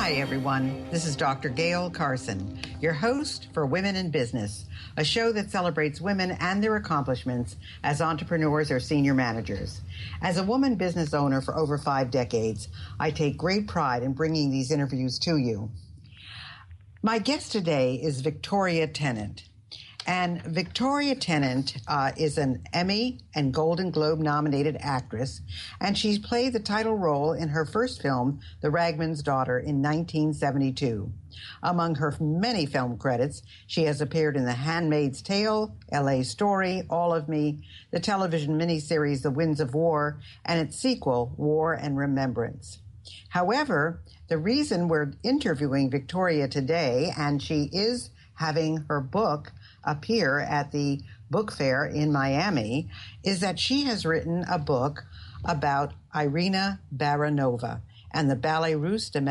Hi, everyone. This is Dr. Gail Carson, your host for Women in Business, a show that celebrates women and their accomplishments as entrepreneurs or senior managers. As a woman business owner for over 5 decades, I take great pride in bringing these interviews to you. My guest today is Victoria Tennant. And Victoria Tennant is an Emmy and Golden Globe nominated actress, and she played the title role in her first film, The Ragman's Daughter, in 1972. Among her many film credits, she has appeared in The Handmaid's Tale, L.A. Story, All of Me, the television miniseries The Winds of War, and its sequel, War and Remembrance. However, the reason we're interviewing Victoria today, and she is having her book appear at the book fair in Miami, is that she has written a book about Irina Baranova and the Ballet Russe de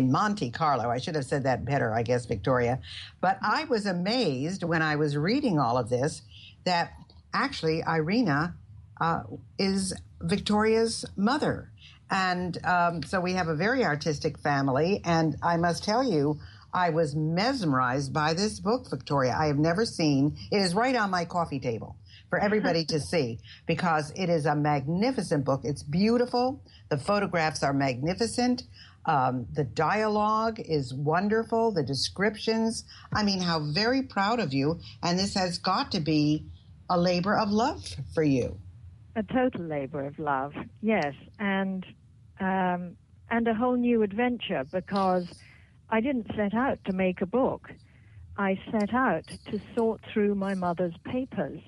Monte Carlo. I should have said that better, I guess, Victoria. But I was amazed when I was reading all of this that actually Irina is Victoria's mother. And so we have a very artistic family. And I must tell you, I was mesmerized by this book, Victoria. I have never seen. It is right on my coffee table for everybody to see because it is a magnificent book. It's beautiful. The photographs are magnificent. The dialogue is wonderful. The descriptions. I mean, how very proud of you. And this has got to be a labor of love for you. A total labor of love, yes. And a whole new adventure because I didn't set out to make a book. I set out to sort through my mother's papers.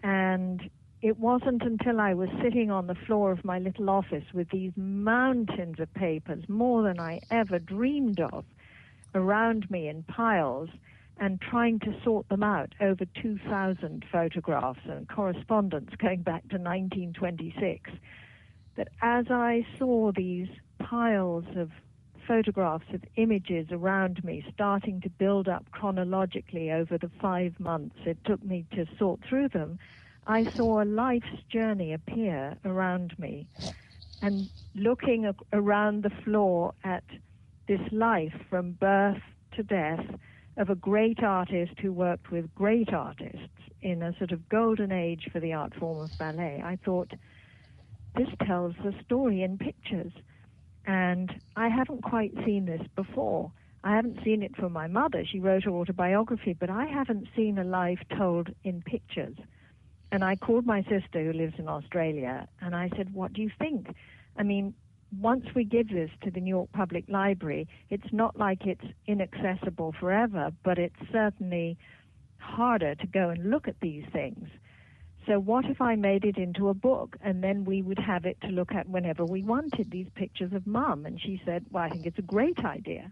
And it wasn't until I was sitting on the floor of my little office with these mountains of papers, more than I ever dreamed of, around me in piles, and trying to sort them out over 2,000 photographs and correspondence going back to 1926, that as I saw these piles of photographs of images around me starting to build up chronologically over the 5 months it took me to sort through them, I saw a life's journey appear around me. And looking around the floor at this life from birth to death of a great artist who worked with great artists in a sort of golden age for the art form of ballet, I thought, this tells the story in pictures. And I haven't quite seen this before. I haven't seen it from my mother. She wrote her autobiography, but I haven't seen a life told in pictures. And I called my sister who lives in Australia, and I said, what do you think? I mean, once we give this to the New York Public Library, it's not like it's inaccessible forever, but it's certainly harder to go and look at these things. So what if I made it into a book and then we would have it to look at whenever we wanted, these pictures of Mum? And she said, well, I think it's a great idea.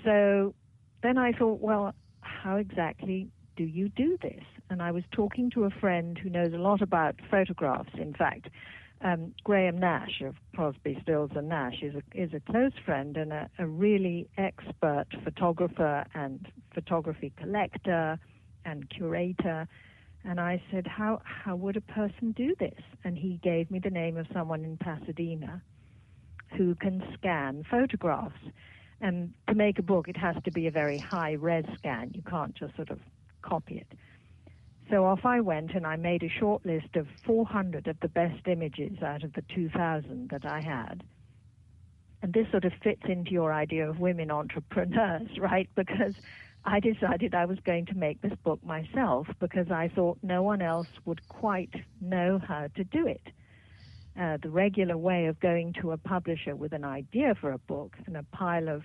So then I thought, well, how exactly do you do this? And I was talking to a friend who knows a lot about photographs. In fact, Graham Nash of Crosby, Stills and Nash is a close friend and a really expert photographer and photography collector and curator. And I said, how would a person do this? And he gave me the name of someone in Pasadena who can scan photographs. And to make a book, it has to be a very high-res scan. You can't just sort of copy it. So off I went, and I made a short list of 400 of the best images out of the 2,000 that I had. And this sort of fits into your idea of women entrepreneurs, right? Because I decided I was going to make this book myself because I thought no one else would quite know how to do it. The regular way of going to a publisher with an idea for a book and a pile of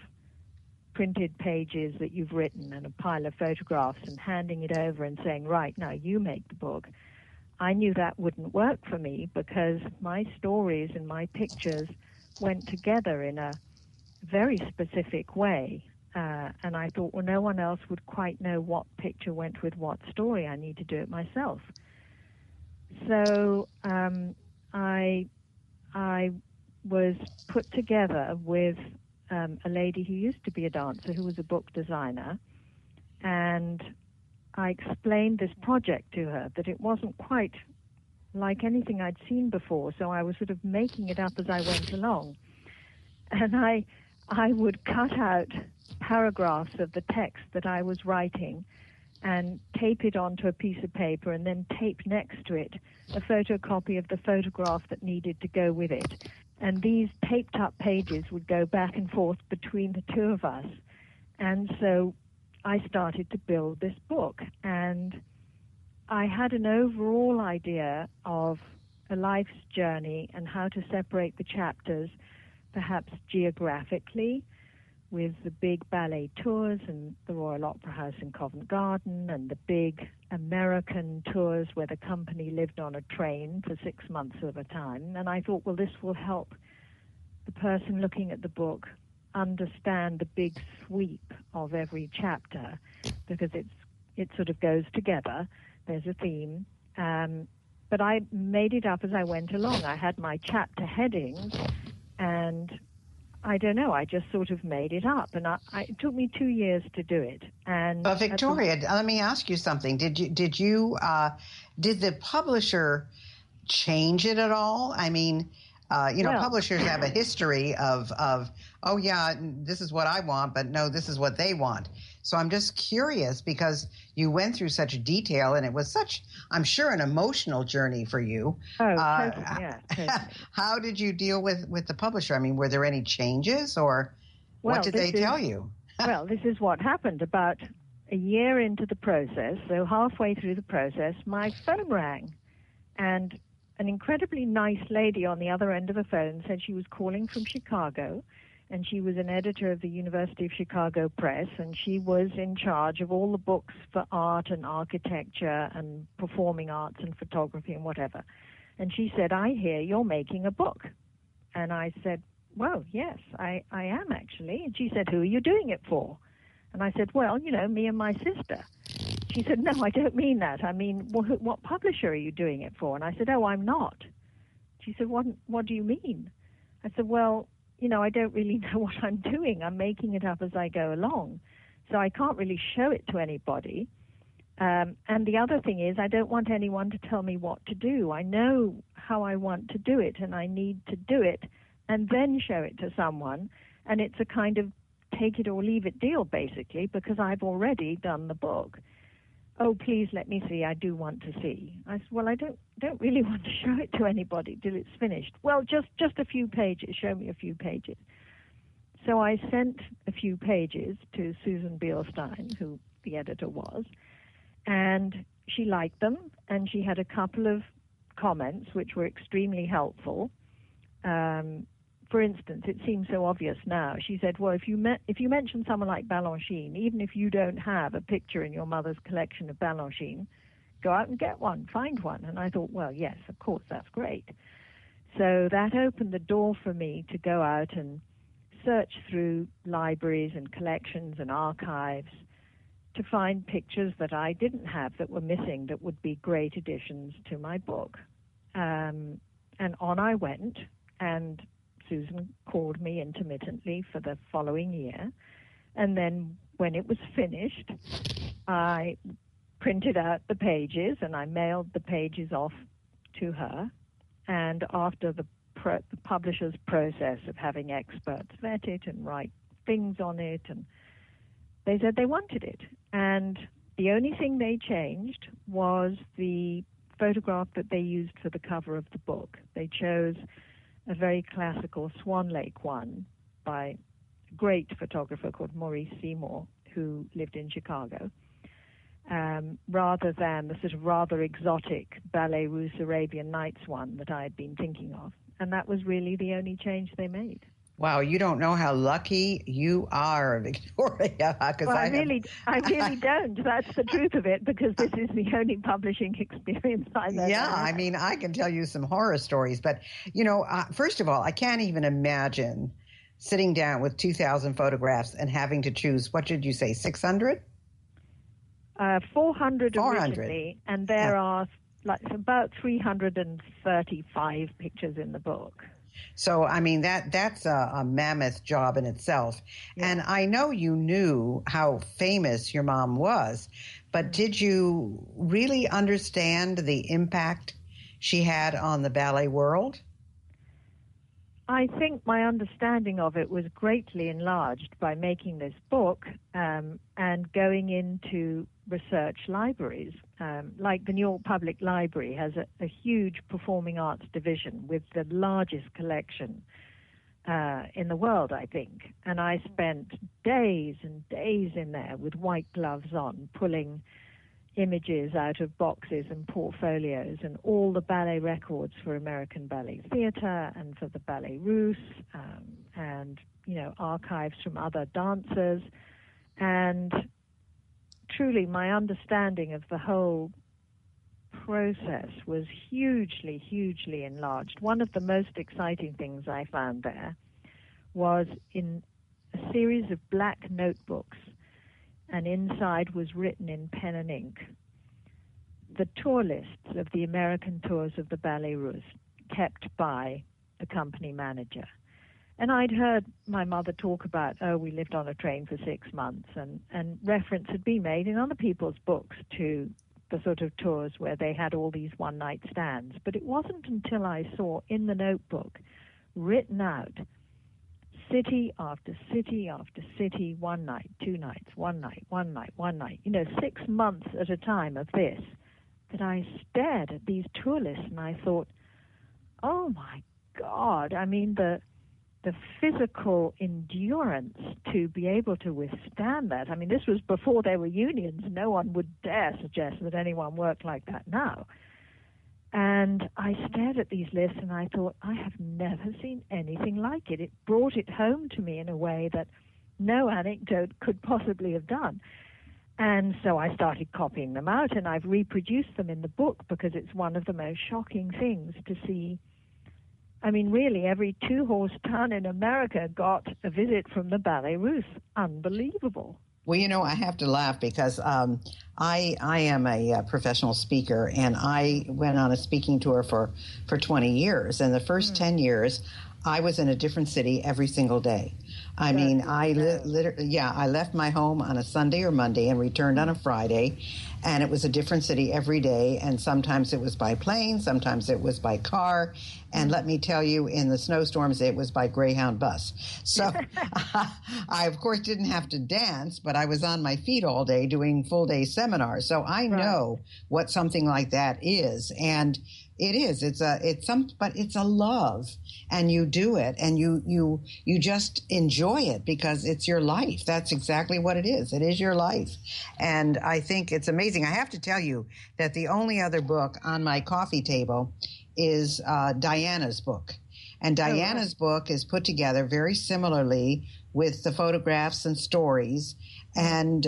printed pages that you've written and a pile of photographs and handing it over and saying, right, now you make the book, I knew that wouldn't work for me because my stories and my pictures went together in a very specific way. And I thought, well, no one else would quite know what picture went with what story. I need to do it myself. So I was put together with a lady who used to be a dancer who was a book designer, and I explained this project to her, that it wasn't quite like anything I'd seen before, so I was sort of making it up as I went along. And I I would cut out paragraphs of the text that I was writing and tape it onto a piece of paper and then tape next to it a photocopy of the photograph that needed to go with it. And these taped up pages would go back and forth between the two of us. And so I started to build this book. And I had an overall idea of a life's journey and how to separate the chapters, perhaps geographically, with the big ballet tours and the Royal Opera House in Covent Garden and the big American tours where the company lived on a train for 6 months at a time. And I thought, well, this will help the person looking at the book understand the big sweep of every chapter, because it sort of goes together. There's a theme. But I made it up as I went along. I had my chapter headings, and I don't know, I just sort of made it up. And it took me 2 years to do it. And Victoria, let me ask you something. Did the publisher change it at all? I mean, publishers have a history of, oh yeah, this is what I want, but no, this is what they want. So I'm just curious, because you went through such detail, and it was such, I'm sure, an emotional journey for you. Oh, totally, yeah. Totally. How did you deal with the publisher? I mean, were there any changes, or what did they tell you? Well, this is what happened. About a year into the process, so halfway through the process, my phone rang, and an incredibly nice lady on the other end of the phone said she was calling from Chicago, and she was an editor of the University of Chicago Press, and she was in charge of all the books for art and architecture and performing arts and photography and whatever. And she said, I hear you're making a book. And I said, well, yes, I am actually. And she said, who are you doing it for? And I said, well, me and my sister. She said, no, I don't mean that. I mean, what publisher are you doing it for? And I said, oh, I'm not. She said, what do you mean? I said, well, I don't really know what I'm doing. I'm making it up as I go along. So I can't really show it to anybody. And the other thing is, I don't want anyone to tell me what to do. I know how I want to do it, and I need to do it and then show it to someone. And it's a kind of take it or leave it deal, basically, because I've already done the book. Oh, please let me see. I do want to see. I said, well, I don't really want to show it to anybody till it's finished. Well, just a few pages. Show me a few pages. So I sent a few pages to Susan Beilstein, who the editor was, and she liked them, and she had a couple of comments which were extremely helpful. For instance, it seems so obvious now. She said, well, if you mention someone like Balanchine, even if you don't have a picture in your mother's collection of Balanchine, go out and get one, find one. And I thought, well, yes, of course, that's great. So that opened the door for me to go out and search through libraries and collections and archives to find pictures that I didn't have, that were missing, that would be great additions to my book. And on I went, and Susan called me intermittently for the following year. And then when it was finished, I printed out the pages and I mailed the pages off to her. And after the publisher's process of having experts vet it and write things on it, and they said they wanted it. And the only thing they changed was the photograph that they used for the cover of the book. They chose a very classical Swan Lake one by a great photographer called Maurice Seymour, who lived in Chicago, rather than the sort of rather exotic Ballet Russe Arabian Nights one that I had been thinking of. And that was really the only change they made. Wow, you don't know how lucky you are, Victoria. Well, I really don't. That's the truth of it, because this is the only publishing experience I've ever had. I mean, I can tell you some horror stories, but, first of all, I can't even imagine sitting down with 2,000 photographs and having to choose, what did you say, 600? 400 originally, and there are about 335 pictures in the book. So, I mean, that's a mammoth job in itself. Yeah. And I know you knew how famous your mom was, but did you really understand the impact she had on the ballet world? I think my understanding of it was greatly enlarged by making this book and going into research libraries. Like the New York Public Library has a huge performing arts division with the largest collection in the world, I think. And I spent days and days in there with white gloves on, pulling images out of boxes and portfolios and all the ballet records for American Ballet Theatre and for the Ballet Russe, and, you know, archives from other dancers. And truly, my understanding of the whole process was hugely, hugely enlarged. One of the most exciting things I found there was in a series of black notebooks, and inside was written in pen and ink the tour lists of the American tours of the Ballet Russe, kept by the company manager. And I'd heard my mother talk about, we lived on a train for 6 months, and reference had been made in other people's books to the sort of tours where they had all these one-night stands. But it wasn't until I saw in the notebook, written out, city after city after city, 1 night, 2 nights, 1 night, 1 night, 1 night, 6 months at a time of this, that I stared at these tour lists and I thought, oh my God, I mean, the physical endurance to be able to withstand that. I mean, this was before there were unions. No one would dare suggest that anyone worked like that now. And I stared at these lists and I thought, I have never seen anything like it. It brought it home to me in a way that no anecdote could possibly have done. And so I started copying them out, and I've reproduced them in the book because it's one of the most shocking things to see. I mean, really, every 2-horse town in America got a visit from the Ballet Russe. Unbelievable. Well, I have to laugh because I am a professional speaker, and I went on a speaking tour for 20 years. And the first 10 years, I was in a different city every single day. I mean, I left my home on a Sunday or Monday and returned on a Friday, and it was a different city every day. And sometimes it was by plane, sometimes it was by car. And let me tell you, in the snowstorms, it was by Greyhound bus. So I, of course, didn't have to dance, but I was on my feet all day doing full-day seminars. So I know what something like that is. And it is. But it's a love, and you do it, and you just enjoy it because it's your life. That's exactly what it is. It is your life, and I think it's amazing. I have to tell you that the only other book on my coffee table is Diana's book, and Diana's book is put together very similarly with the photographs and stories, and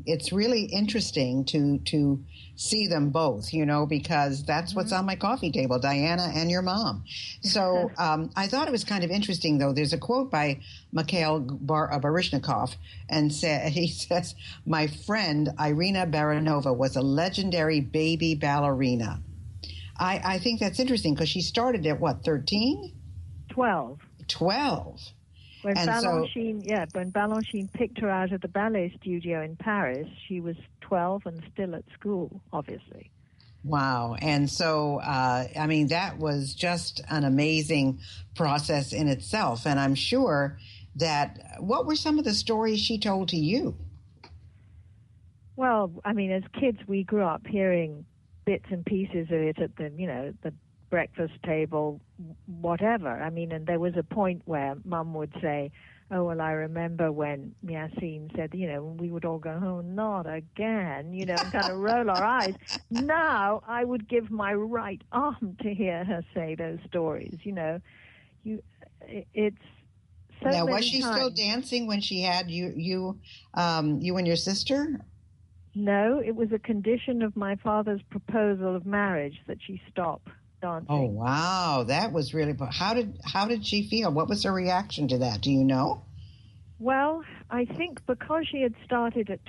it's really interesting to see them both, because that's what's on my coffee table, Diana and your mom. So I thought it was kind of interesting, though. There's a quote by Mikhail Baryshnikov, and he says, "My friend Irina Baranova was a legendary baby ballerina." I think that's interesting because she started at, 13? 12. 12. When Balanchine picked her out of the ballet studio in Paris, she was 12 and still at school, obviously. Wow. And so, that was just an amazing process in itself. And I'm sure that, what were some of the stories she told to you? Well, as kids, we grew up hearing bits and pieces of it at the breakfast table, whatever. And there was a point where Mum would say, "Oh, well, I remember when Yassine said, we would all go, oh, not again, and kind of roll our eyes." Now I would give my right arm to hear her say those stories. It's so now, many was she times. still dancing when she had you and your sister? No, it was a condition of my father's proposal of marriage that she stop dancing. Oh, wow. That was really... How did she feel? What was her reaction to that? Do you know? Well, I think because she had started at